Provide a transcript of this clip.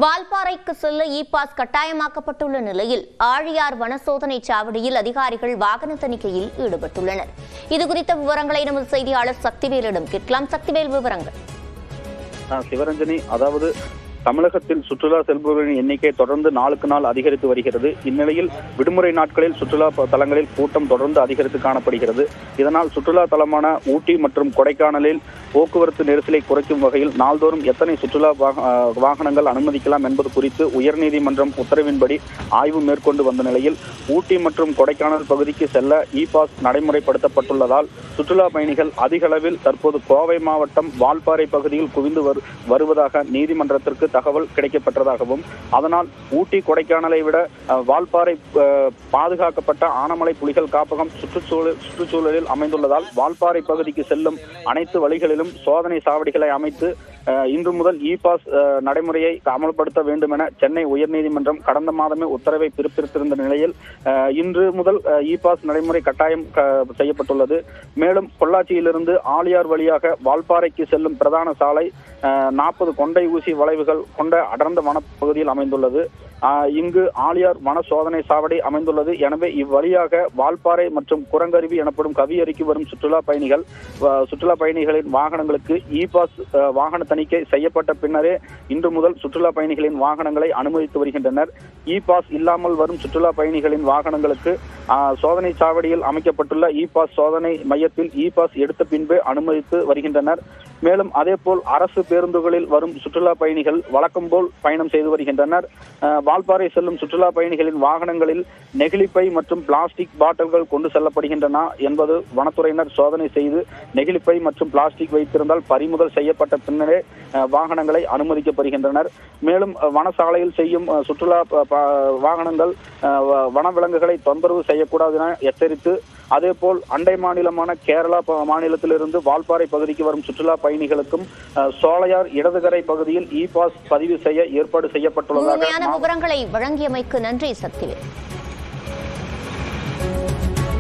வால்பாறைக்கு செல்ல e pass கட்டாயமாக்கப்பட்டுள்ள நிலையில் ஆழியார் வன சோதனை சாவடியில் அதிகாரிகள் வாகன தணிக்கையில் ஈடுபட்டுள்ளனர். இதுகுறித்த விவரங்களை நமது செய்தியாளர் சக்திவேலிடம் கேட்கலாம். சக்திவேல், விவரங்கள். சிவரஞ்சனி, அதாவது தமிழகத்தில் சுற்றுலா செல்பவர்களின் எண்ணிக்கை தொடர்ந்து நாளுக்கு நாள் அதிகரித்து வருகிறது. இந்நிலையில் விடுமுறை நாட்களில் சுற்றுலா தலங்களில் கூட்டம் தொடர்ந்து அதிகரித்து காணப்படுகிறது. இதனால் சுற்றுலா தலமான ஊட்டி மற்றும் கொடைக்கானலில் போக்குவரத்து நெரிசலை குறைக்கும் வகையில் நாள்தோறும் எத்தனை சுற்றுலா வாகனங்கள் அனுமதிக்கலாம் என்பது குறித்து உயர்நீதிமன்றம் உத்தரவின்படி ஆய்வு மேற்கொண்டு வந்த நிலையில் ஊட்டி மற்றும் கொடைக்கானல் பகுதிக்கு செல்ல இ பாஸ் நடைமுறைப்படுத்தப்பட்டுள்ளதால் சுற்றுலா பயணிகள் அதிக அளவில் தற்போது கோவை மாவட்டம் வால்பாறை பகுதியில் குவிந்து வருவதாக நீதிமன்றத்திற்கு தகவல் கிடைக்கப்பட்டதாகவும், அதனால் ஊட்டி கொடைக்கானலை விட வால்பாறை பாதுகாக்கப்பட்ட ஆனமலை புலிகள் காப்பகம் சுற்றுச்சூழலில் அமைந்துள்ளதால் வால்பாறை பகுதிக்கு செல்லும் அனைத்து வழிகளிலும் சோதனை சாவடிகளை அமைத்து இன்று முதல் இ பாஸ் நடைமுறையை அமல்படுத்த வேண்டும் என சென்னை உயர்நீதிமன்றம் கடந்த மாதமே உத்தரவை பிறப்பித்திருந்த நிலையில் இன்று முதல் இ பாஸ் நடைமுறை கட்டாயம் செய்யப்பட்டுள்ளது. மேலும் பொள்ளாச்சியிலிருந்து ஆழியார் வழியாக வால்பாறைக்கு செல்லும் பிரதான சாலை 40 கொண்டை ஊசி வளைவுகள் கொண்ட அடர்ந்த வனப்பகுதியில் அமைந்துள்ளது. இங்கு ஆழியார் வன சோதனை சாவடி அமைந்துள்ளது. எனவே இவ்வழியாக வால்பாறை மற்றும் குரங்கருவி எனப்படும் கவியறிக்கு வரும் சுற்றுலா பயணிகளின் வாகனங்களுக்கு இ பாஸ் வாகன தணிக்கை செய்யப்பட்ட பின்னரே இன்று முதல் சுற்றுலா பயணிகளின் வாகனங்களை அனுமதித்து வருகின்றனர். இ பாஸ் இல்லாமல் வரும் சுற்றுலா பயணிகளின் வாகனங்களுக்கு சோதனை சாவடியில் அமைக்கப்பட்டுள்ள இ பாஸ் சோதனை மையத்தில் இ பாஸ் எடுத்த பின்பே அனுமதித்து வருகின்றனர். மேலும் அதேபோல் அரசு பேருந்துகளில் வரும் சுற்றுலா பயணிகள் வழக்கம் போல் பயணம் செய்து வருகின்றனர். வால்பாறை செல்லும் சுற்றுலா பயணிகளின் வாகனங்களில் நெகிழிப்பை மற்றும் பிளாஸ்டிக் பாட்டில்கள் கொண்டு செல்லப்படுகின்றன என்பது வனத்துறையினர் சோதனை செய்து நெகிழிப்பை மற்றும் பிளாஸ்டிக் வைத்திருந்தால் பறிமுதல் செய்யப்பட்ட பின்னரே வாகனங்களை அனுமதிக்கப்படுகின்றனர். மேலும் வனசாலையில் செய்யும் சுற்றுலா வாகனங்கள் வனவிலங்குகளை தொந்தரவு செய்யக்கூடாது என எச்சரித்து, அதேபோல் அண்டை மாநிலமான கேரளா மாநிலத்திலிருந்து வால்பாறை பகுதிக்கு வரும் சுற்றுலா பயணிகளுக்கும் சோலையார் இடதுகரை பகுதியில் இ பாஸ் பதிவு செய்ய ஏற்பாடு செய்யப்பட்டுள்ளதாக விவரங்களை வழங்கியமைக்கு நன்றி சக்திவேல்.